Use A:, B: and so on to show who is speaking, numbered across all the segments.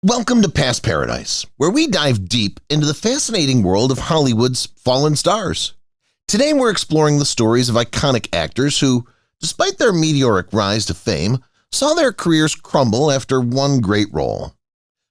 A: Welcome to Past Paradise, where we dive deep into the fascinating world of Hollywood's fallen stars. Today we're exploring the stories of iconic actors who, despite their meteoric rise to fame, saw their careers crumble after one great role.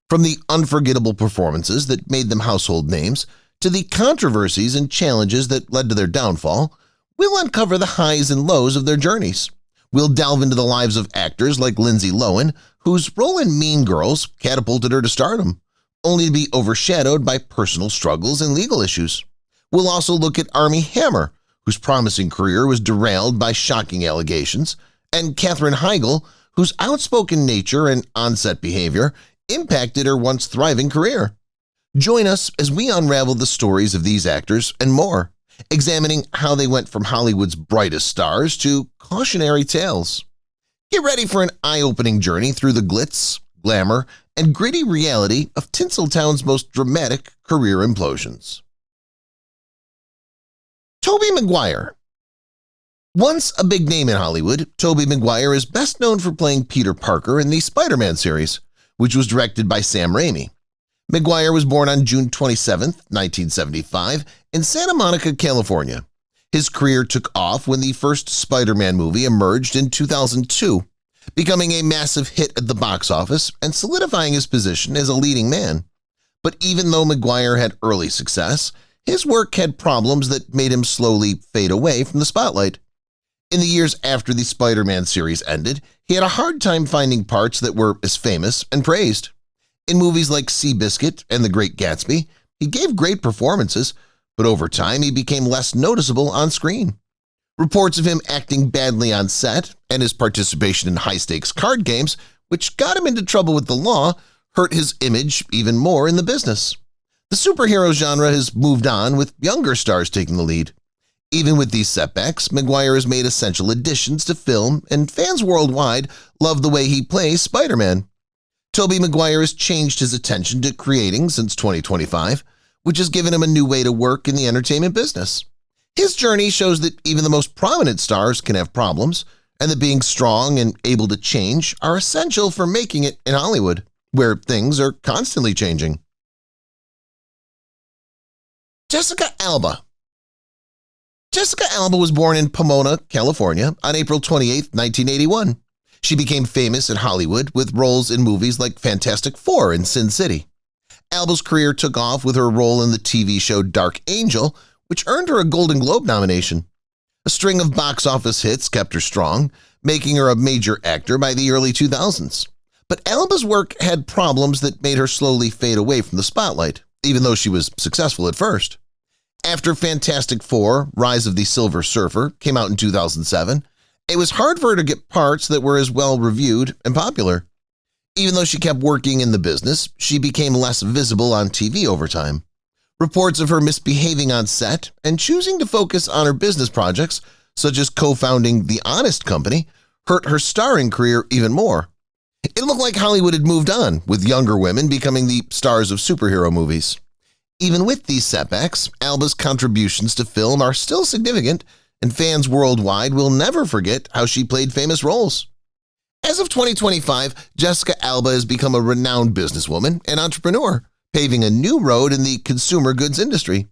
A: From the unforgettable performances that made them household names to the controversies and challenges that led to their downfall, we'll uncover the highs and lows of their journeys. We'll delve into the lives of actors like Lindsay Lohan, whose role in Mean Girls catapulted her to stardom, only to be overshadowed by personal struggles and legal issues. We'll also look at Armie Hammer, whose promising career was derailed by shocking allegations, and Katherine Heigl, whose outspoken nature and on-set behavior impacted her once thriving career. Join us as we unravel the stories of these actors and more, examining how they went from Hollywood's brightest stars to cautionary tales. Get ready for an eye-opening journey through the glitz, glamour, and gritty reality of Tinseltown's most dramatic career implosions. Tobey Maguire. Once a big name in Hollywood, Tobey Maguire is best known for playing Peter Parker in the Spider-Man series, which was directed by Sam Raimi. Maguire was born on June 27, 1975, in Santa Monica, California. His career took off when the first Spider-Man movie emerged in 2002, becoming a massive hit at the box office and solidifying his position as a leading man. But even though Maguire had early success, his work had problems that made him slowly fade away from the spotlight. In the years after the Spider-Man series ended, he had a hard time finding parts that were as famous and praised. In movies like Seabiscuit and The Great Gatsby, he gave great performances, but over time he became less noticeable on screen. Reports of him acting badly on set and his participation in high-stakes card games, which got him into trouble with the law, hurt his image even more in the business. The superhero genre has moved on, with younger stars taking the lead. Even with these setbacks, Maguire has made essential additions to film, and fans worldwide love the way he plays Spider-Man. Tobey Maguire has changed his attention to creating since 2025, which has given him a new way to work in the entertainment business. His journey shows that even the most prominent stars can have problems, and that being strong and able to change are essential for making it in Hollywood, where things are constantly changing. Jessica Alba. Jessica Alba was born in Pomona, California on April 28, 1981. She became famous in Hollywood with roles in movies like Fantastic Four and Sin City. Alba's career took off with her role in the TV show Dark Angel, which earned her a Golden Globe nomination. A string of box office hits kept her strong, making her a major actor by the early 2000s. But Alba's work had problems that made her slowly fade away from the spotlight, even though she was successful at first. After Fantastic Four: Rise of the Silver Surfer came out in 2007, it was hard for her to get parts that were as well reviewed and popular. Even though she kept working in the business, she became less visible on TV over time. Reports of her misbehaving on set and choosing to focus on her business projects, such as co-founding The Honest Company, hurt her starring career even more. It looked like Hollywood had moved on, with younger women becoming the stars of superhero movies. Even with these setbacks, Alba's contributions to film are still significant, and fans worldwide will never forget how she played famous roles. As of 2025, Jessica Alba has become a renowned businesswoman and entrepreneur, paving a new road in the consumer goods industry.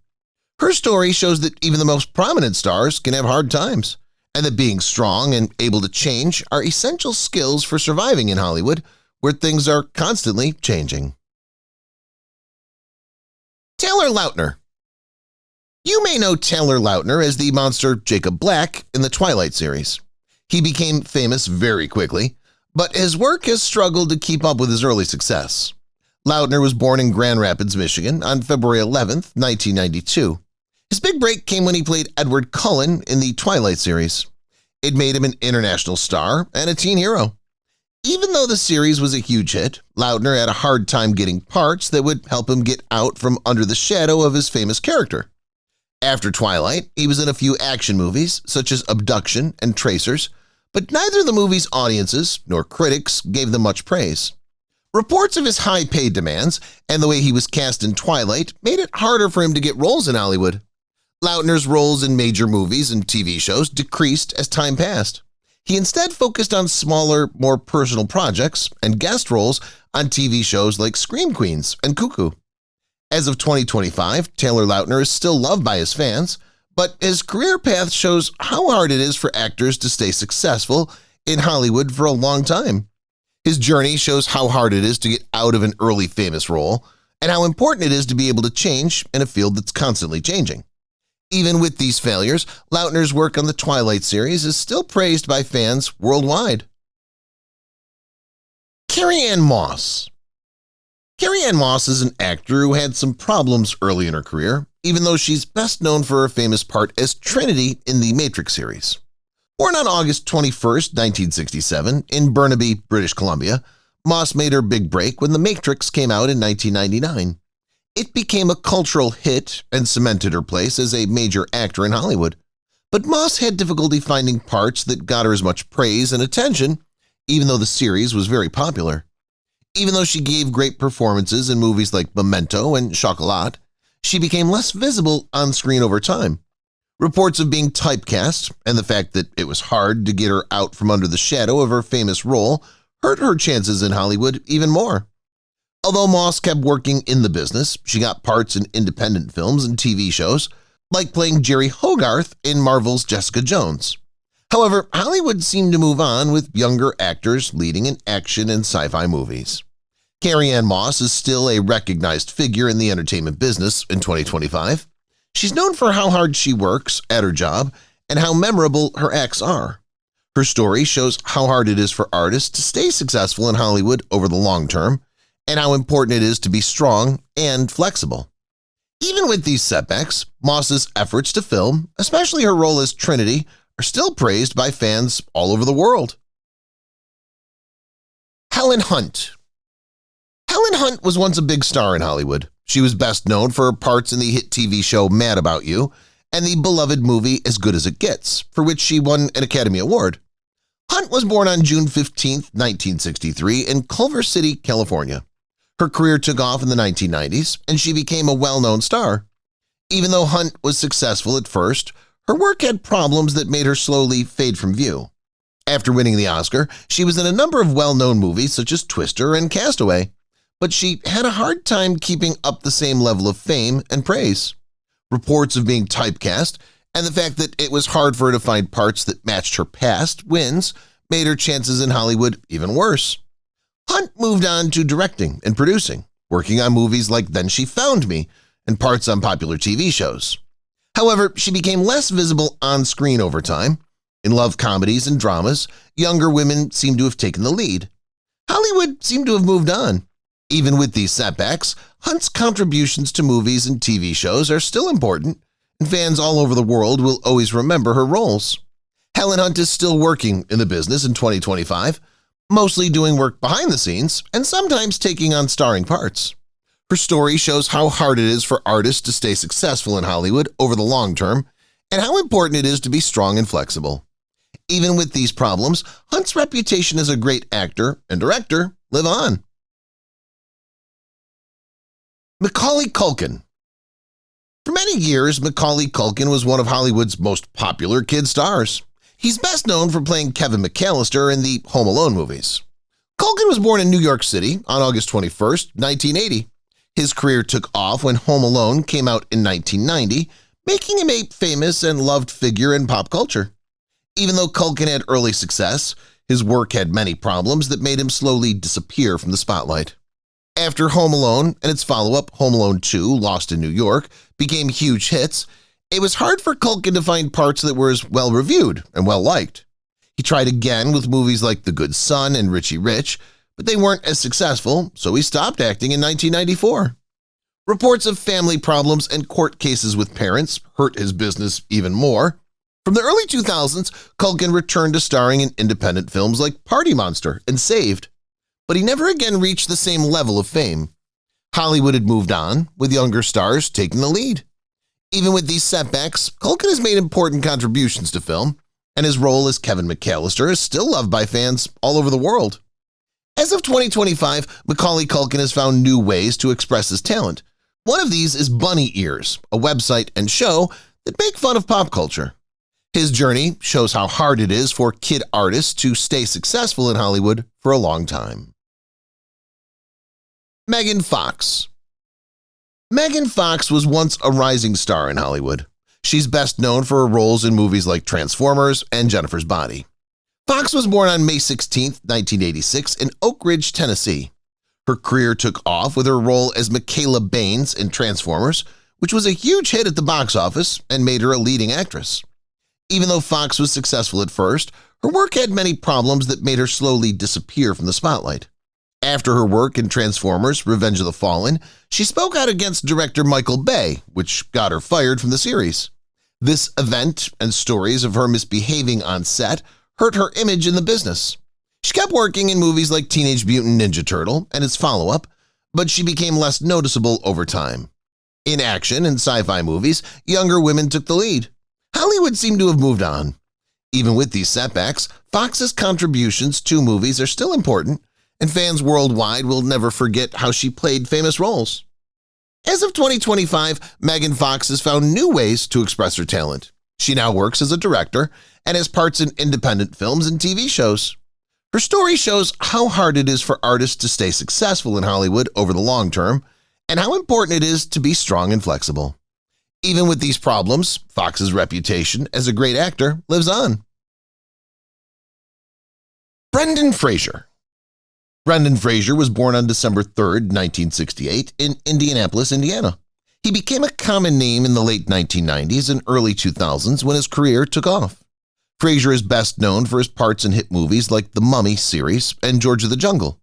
A: Her story shows that even the most prominent stars can have hard times, and that being strong and able to change are essential skills for surviving in Hollywood, where things are constantly changing. Taylor Lautner. You may know Taylor Lautner as the monster Jacob Black in the Twilight series. He became famous very quickly, but his work has struggled to keep up with his early success. Lautner was born in Grand Rapids, Michigan on February 11, 1992. His big break came when he played Edward Cullen in the Twilight series. It made him an international star and a teen hero. Even though the series was a huge hit, Lautner had a hard time getting parts that would help him get out from under the shadow of his famous character. After Twilight, he was in a few action movies, such as Abduction and Tracers, but neither the movie's audiences nor critics gave them much praise. Reports of his high pay demands and the way he was cast in Twilight made it harder for him to get roles in Hollywood. Lautner's roles in major movies and TV shows decreased as time passed. He instead focused on smaller, more personal projects and guest roles on TV shows like Scream Queens and Cuckoo. As of 2025, Taylor Lautner is still loved by his fans, but his career path shows how hard it is for actors to stay successful in Hollywood for a long time. His journey shows how hard it is to get out of an early famous role and how important it is to be able to change in a field that's constantly changing. Even with these failures, Lautner's work on the Twilight series is still praised by fans worldwide. Carrie-Anne Moss. Carrie-Anne Moss is an actor who had some problems early in her career, even though she's best known for her famous part as Trinity in the Matrix series. Born on August 21, 1967, in Burnaby, British Columbia, Moss made her big break when The Matrix came out in 1999. It became a cultural hit and cemented her place as a major actor in Hollywood. But Moss had difficulty finding parts that got her as much praise and attention, even though the series was very popular. Even though she gave great performances in movies like Memento and Chocolat, she became less visible on screen over time. Reports of being typecast and the fact that it was hard to get her out from under the shadow of her famous role hurt her chances in Hollywood even more. Although Moss kept working in the business, she got parts in independent films and TV shows, like playing Jerry Hogarth in Marvel's Jessica Jones. However, Hollywood seemed to move on with younger actors leading in action and sci-fi movies. Carrie-Anne Moss is still a recognized figure in the entertainment business in 2025. She's known for how hard she works at her job and how memorable her acts are. Her story shows how hard it is for artists to stay successful in Hollywood over the long term and how important it is to be strong and flexible. Even with these setbacks, Moss's efforts to film, especially her role as Trinity, are still praised by fans all over the world. Helen Hunt. Helen Hunt was once a big star in Hollywood. She was best known for her parts in the hit TV show Mad About You and the beloved movie As Good as It Gets, for which she won an Academy Award. Hunt was born on June 15, 1963 in Culver City, California. Her career took off in the 1990s, and she became a well-known star. Even though Hunt was successful at first, her work had problems that made her slowly fade from view. After winning the Oscar, she was in a number of well-known movies such as Twister and Castaway, but she had a hard time keeping up the same level of fame and praise. Reports of being typecast and the fact that it was hard for her to find parts that matched her past wins made her chances in Hollywood even worse. Hunt moved on to directing and producing, working on movies like Then She Found Me and parts on popular TV shows. However, she became less visible on screen over time. In love comedies and dramas, younger women seem to have taken the lead. Hollywood seemed to have moved on. Even with these setbacks, Hunt's contributions to movies and TV shows are still important, and fans all over the world will always remember her roles. Helen Hunt is still working in the business in 2025, mostly doing work behind the scenes and sometimes taking on starring parts. Her story shows how hard it is for artists to stay successful in Hollywood over the long term and how important it is to be strong and flexible. Even with these problems, Hunt's reputation as a great actor and director live on. Macaulay Culkin. For many years, Macaulay Culkin was one of Hollywood's most popular kid stars. He's best known for playing Kevin McAllister in the Home Alone movies. Culkin was born in New York City on August 21, 1980. His career took off when Home Alone came out in 1990, making him a famous and loved figure in pop culture. Even though Culkin had early success, his work had many problems that made him slowly disappear from the spotlight. After Home Alone and its follow-up, Home Alone 2, Lost in New York, became huge hits, it was hard for Culkin to find parts that were as well-reviewed and well-liked. He tried again with movies like The Good Son and Richie Rich, but they weren't as successful, so he stopped acting in 1994. Reports of family problems and court cases with parents hurt his business even more. From the early 2000s, Culkin returned to starring in independent films like Party Monster and Saved, but he never again reached the same level of fame. Hollywood had moved on, with younger stars taking the lead. Even with these setbacks, Culkin has made important contributions to film, and his role as Kevin McAllister is still loved by fans all over the world. As of 2025, Macaulay Culkin has found new ways to express his talent. One of these is Bunny Ears, a website and show that make fun of pop culture. His journey shows how hard it is for kid artists to stay successful in Hollywood for a long time. Megan Fox. Megan Fox was once a rising star in Hollywood. She's best known for her roles in movies like Transformers and Jennifer's Body. Fox was born on May 16, 1986 in Oak Ridge, Tennessee. Her career took off with her role as Michaela Baines in Transformers, which was a huge hit at the box office and made her a leading actress. Even though Fox was successful at first, her work had many problems that made her slowly disappear from the spotlight. After her work in Transformers: Revenge of the Fallen, she spoke out against director Michael Bay, which got her fired from the series. This event and stories of her misbehaving on set hurt her image in the business. She kept working in movies like Teenage Mutant Ninja Turtle and its follow-up, but she became less noticeable over time. In action and sci-fi movies, younger women took the lead. Hollywood seemed to have moved on. Even with these setbacks, Fox's contributions to movies are still important, and fans worldwide will never forget how she played famous roles. As of 2025, Megan Fox has found new ways to express her talent. She now works as a director and has parts in independent films and TV shows. Her story shows how hard it is for artists to stay successful in Hollywood over the long term and how important it is to be strong and flexible. Even with these problems, Fox's reputation as a great actor lives on. Brendan Fraser. Brendan Fraser was born on December 3, 1968 in Indianapolis, Indiana. He became a common name in the late 1990s and early 2000s when his career took off. Fraser is best known for his parts in hit movies like The Mummy series and George of the Jungle.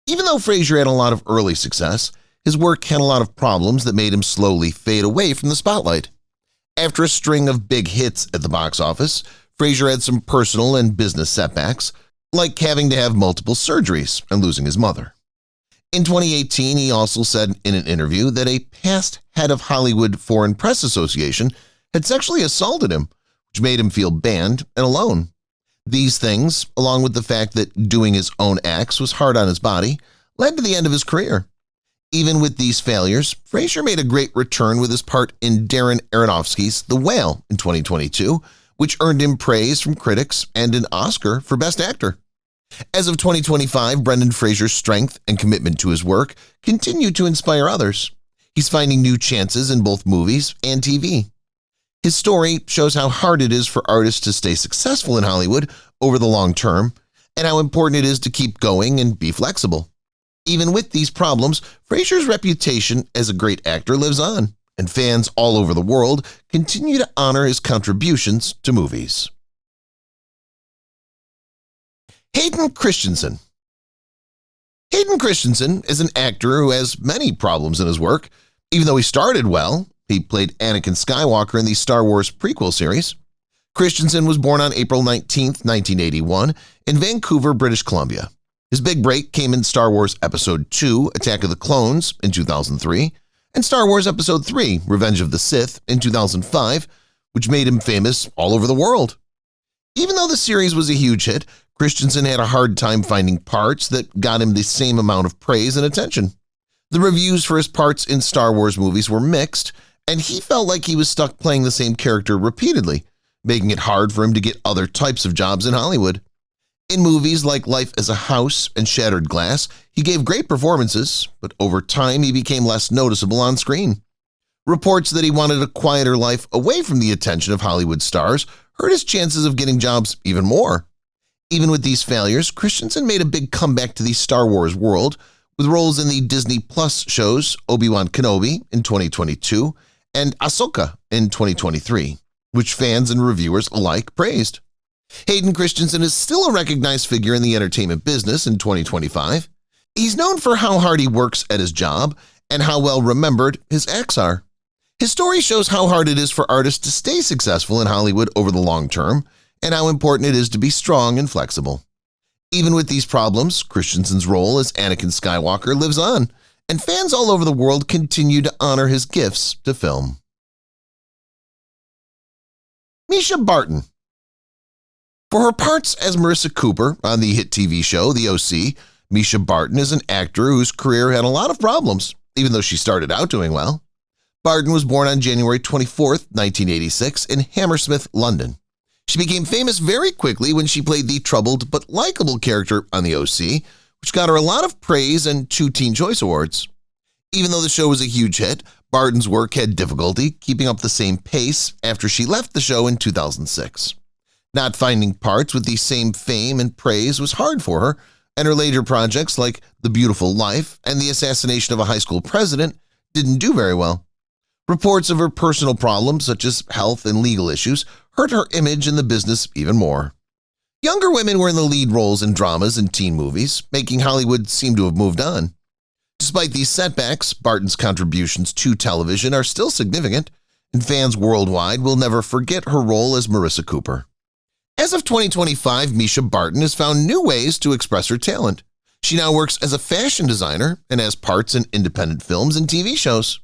A: Even though Fraser had a lot of early success, his work had a lot of problems that made him slowly fade away from the spotlight. After a string of big hits at the box office, Fraser had some personal and business setbacks, like having to have multiple surgeries and losing his mother. In 2018, he also said in an interview that a past head of Hollywood Foreign Press Association had sexually assaulted him, which made him feel banned and alone. These things, along with the fact that doing his own acts was hard on his body, led to the end of his career. Even with these failures, Fraser made a great return with his part in Darren Aronofsky's The Whale in 2022, which earned him praise from critics and an Oscar for Best Actor. As of 2025, Brendan Fraser's strength and commitment to his work continue to inspire others. He's finding new chances in both movies and TV. His story shows how hard it is for artists to stay successful in Hollywood over the long term and how important it is to keep going and be flexible. Even with these problems, Fraser's reputation as a great actor lives on, and fans all over the world continue to honor his contributions to movies. Hayden Christensen. Hayden Christensen is an actor who has many problems in his work. Even though he started well, he played Anakin Skywalker in the Star Wars prequel series. Christensen was born on April 19, 1981 in Vancouver, British Columbia. His big break came in Star Wars Episode II, Attack of the Clones in 2003, and Star Wars Episode III, Revenge of the Sith in 2005, which made him famous all over the world. Even though the series was a huge hit, Christensen had a hard time finding parts that got him the same amount of praise and attention. The reviews for his parts in Star Wars movies were mixed, and he felt like he was stuck playing the same character repeatedly, making it hard for him to get other types of jobs in Hollywood. In movies like Life as a House and Shattered Glass, he gave great performances, but over time he became less noticeable on screen. Reports that he wanted a quieter life away from the attention of Hollywood stars hurt his chances of getting jobs even more. Even with these failures, Christensen made a big comeback to the Star Wars world with roles in the Disney Plus shows Obi-Wan Kenobi in 2022 and Ahsoka in 2023, which fans and reviewers alike praised. Hayden Christensen is still a recognized figure in the entertainment business in 2025. He's known for how hard he works at his job and how well remembered his acts are. His story shows how hard it is for artists to stay successful in Hollywood over the long term and how important it is to be strong and flexible. Even with these problems, Christensen's role as Anakin Skywalker lives on, and fans all over the world continue to honor his gifts to film. Mischa Barton. For her parts as Marissa Cooper on the hit TV show The O.C., Mischa Barton is an actor whose career had a lot of problems, even though she started out doing well. Barton was born on January 24, 1986 in Hammersmith, London. She became famous very quickly when she played the troubled but likable character on The O.C., which got her a lot of praise and 2 Teen Choice Awards. Even though the show was a huge hit, Barton's work had difficulty keeping up the same pace after she left the show in 2006. Not finding parts with the same fame and praise was hard for her, and her later projects like The Beautiful Life and The Assassination of a High School President didn't do very well. Reports of her personal problems, such as health and legal issues, hurt her image in the business even more. Younger women were in the lead roles in dramas and teen movies, making Hollywood seem to have moved on. Despite these setbacks, Barton's contributions to television are still significant, and fans worldwide will never forget her role as Marissa Cooper. As of 2025, Mischa Barton has found new ways to express her talent. She now works as a fashion designer and has parts in independent films and TV shows.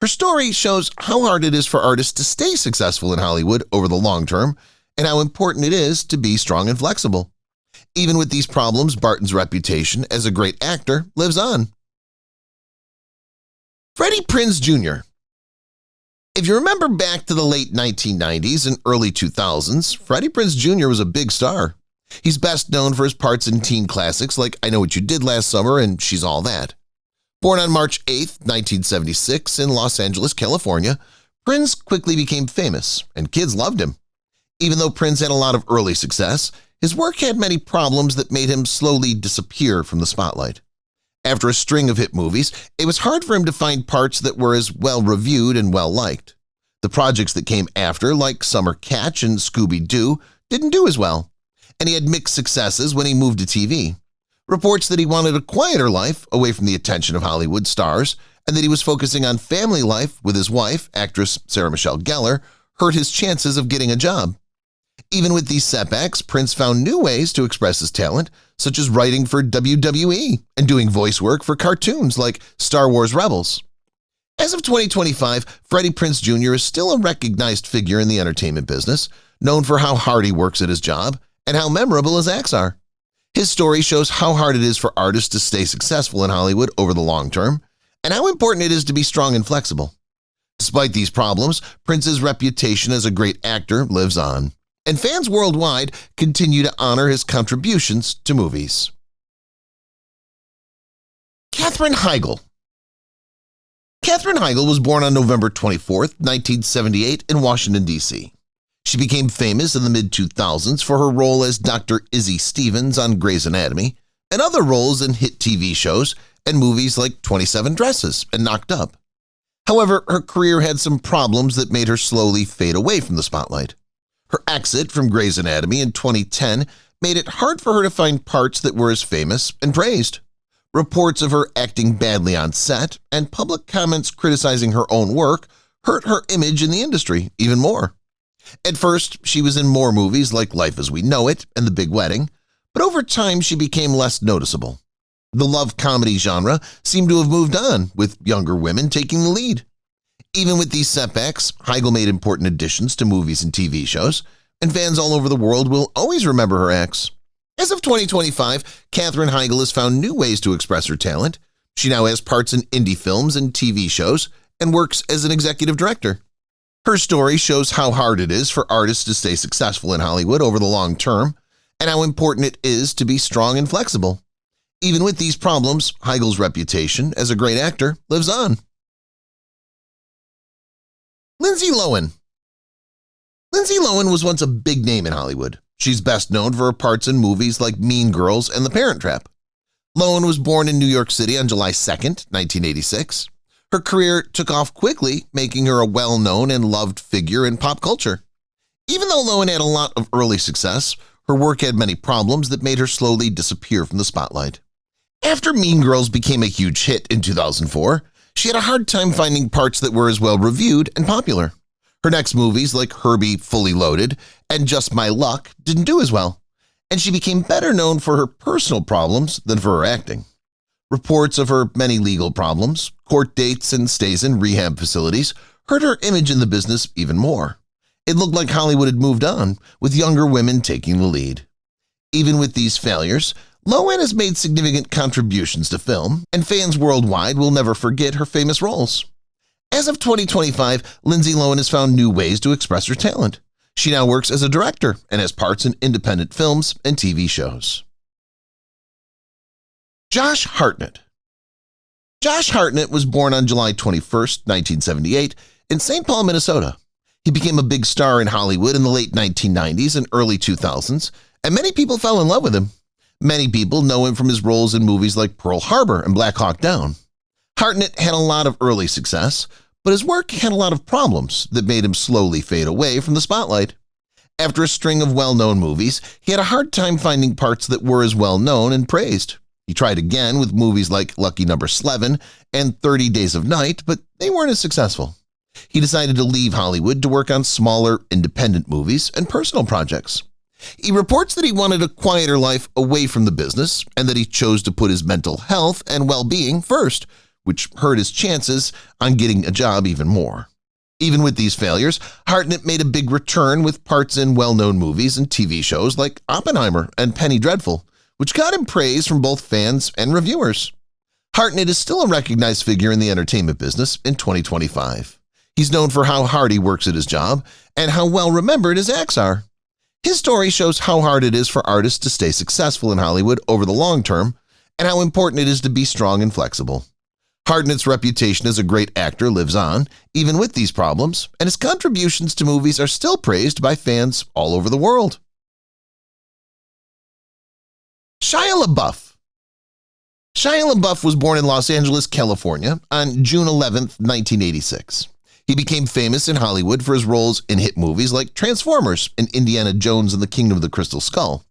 A: Her story shows how hard it is for artists to stay successful in Hollywood over the long term and how important it is to be strong and flexible. Even with these problems, Barton's reputation as a great actor lives on. Freddie Prinze Jr. If you remember back to the late 1990s and early 2000s, Freddie Prinze Jr. was a big star. He's best known for his parts in teen classics like I Know What You Did Last Summer and She's All That. Born on March 8, 1976 in Los Angeles, California, Prinze quickly became famous, and kids loved him. Even though Prinze had a lot of early success, his work had many problems that made him slowly disappear from the spotlight. After a string of hit movies, it was hard for him to find parts that were as well-reviewed and well-liked. The projects that came after, like Summer Catch and Scooby-Doo, didn't do as well, and he had mixed successes when he moved to TV. Reports that he wanted a quieter life away from the attention of Hollywood stars and that he was focusing on family life with his wife, actress Sarah Michelle Gellar, hurt his chances of getting a job. Even with these setbacks, Prinze found new ways to express his talent, such as writing for WWE and doing voice work for cartoons like Star Wars Rebels. As of 2025, Freddie Prinze Jr. is still a recognized figure in the entertainment business, known for how hard he works at his job and how memorable his acts are. His story shows how hard it is for artists to stay successful in Hollywood over the long term, and how important it is to be strong and flexible. Despite these problems, Prinze's reputation as a great actor lives on, and fans worldwide continue to honor his contributions to movies. Katherine Heigl. Katherine Heigl was born on November 24, 1978 in Washington, D.C. She became famous in the mid-2000s for her role as Dr. Izzy Stevens on Grey's Anatomy and other roles in hit TV shows and movies like 27 Dresses and Knocked Up. However, her career had some problems that made her slowly fade away from the spotlight. Her exit from Grey's Anatomy in 2010 made it hard for her to find parts that were as famous and praised. Reports of her acting badly on set and public comments criticizing her own work hurt her image in the industry even more. At first, she was in more movies like Life as We Know It and The Big Wedding, but over time she became less noticeable. The love comedy genre seemed to have moved on, with younger women taking the lead. Even with these setbacks, Heigl made important additions to movies and TV shows, and fans all over the world will always remember her acts. As of 2025, Katherine Heigl has found new ways to express her talent. She now has parts in indie films and TV shows and works as an executive director. Her story shows how hard it is for artists to stay successful in Hollywood over the long term and how important it is to be strong and flexible. Even with these problems, Heigl's reputation as a great actor lives on. Lindsay Lohan. Lindsay Lohan was once a big name in Hollywood. She's best known for her parts in movies like Mean Girls and The Parent Trap. Lohan was born in New York City on July 2, 1986. Her career took off quickly, making her a well-known and loved figure in pop culture. Even though Lohan had a lot of early success, her work had many problems that made her slowly disappear from the spotlight. After Mean Girls became a huge hit in 2004, she had a hard time finding parts that were as well-reviewed and popular. Her next movies like Herbie Fully Loaded and Just My Luck didn't do as well, and she became better known for her personal problems than for her acting. Reports of her many legal problems, court dates, and stays in rehab facilities hurt her image in the business even more. It looked like Hollywood had moved on, with younger women taking the lead. Even with these failures, Lohan has made significant contributions to film, and fans worldwide will never forget her famous roles. As of 2025, Lindsay Lohan has found new ways to express her talent. She now works as a director and has parts in independent films and TV shows. Josh Hartnett. Josh Hartnett was born on July 21, 1978, in St. Paul, Minnesota. He became a big star in Hollywood in the late 1990s and early 2000s, and many people fell in love with him. Many people know him from his roles in movies like Pearl Harbor and Black Hawk Down. Hartnett had a lot of early success, but his work had a lot of problems that made him slowly fade away from the spotlight. After a string of well-known movies, he had a hard time finding parts that were as well-known and praised. He tried again with movies like Lucky Number 11 and 30 Days of Night, but they weren't as successful. He decided to leave Hollywood to work on smaller, independent movies and personal projects. He reports that he wanted a quieter life away from the business and that he chose to put his mental health and well-being first, which hurt his chances on getting a job even more. Even with these failures, Hartnett made a big return with parts in well-known movies and TV shows like Oppenheimer and Penny Dreadful, which got him praise from both fans and reviewers. Hartnett is still a recognized figure in the entertainment business in 2025. He's known for how hard he works at his job and how well-remembered his acts are. His story shows how hard it is for artists to stay successful in Hollywood over the long term and how important it is to be strong and flexible. Hartnett's reputation as a great actor lives on, even with these problems, and his contributions to movies are still praised by fans all over the world. Shia LaBeouf. Shia LaBeouf was born in Los Angeles, California on June 11, 1986. He became famous in Hollywood for his roles in hit movies like Transformers and Indiana Jones and the Kingdom of the Crystal Skull.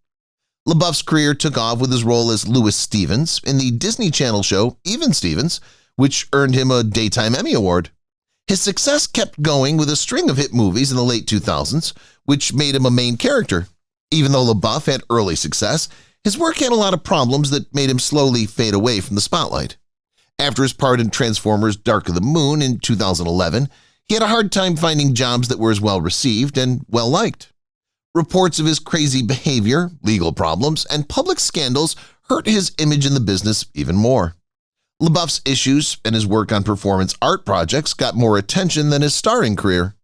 A: LaBeouf's career took off with his role as Louis Stevens in the Disney Channel show Even Stevens, which earned him a Daytime Emmy Award. His success kept going with a string of hit movies in the late 2000s, which made him a main character. Even though LaBeouf had early success, his work had a lot of problems that made him slowly fade away from the spotlight. After his part in Transformers Dark of the Moon in 2011, he had a hard time finding jobs that were as well received and well liked. Reports of his crazy behavior, legal problems, and public scandals hurt his image in the business even more. LaBeouf's issues and his work on performance art projects got more attention than his starring career.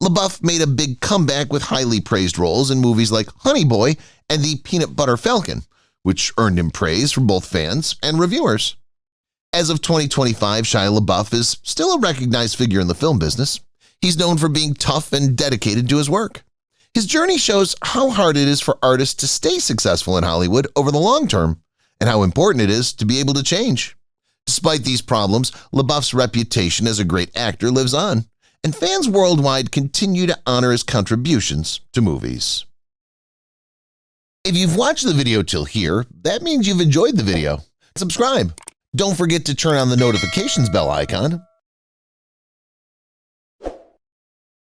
A: LaBeouf made a big comeback with highly praised roles in movies like Honey Boy and The Peanut Butter Falcon, which earned him praise from both fans and reviewers. As of 2025, Shia LaBeouf is still a recognized figure in the film business. He's known for being tough and dedicated to his work. His journey shows how hard it is for artists to stay successful in Hollywood over the long term and how important it is to be able to change. Despite these problems, LaBeouf's reputation as a great actor lives on, and fans worldwide continue to honor his contributions to movies. If you've watched the video till here, that means you've enjoyed the video. Subscribe. Don't forget to turn on the notifications bell icon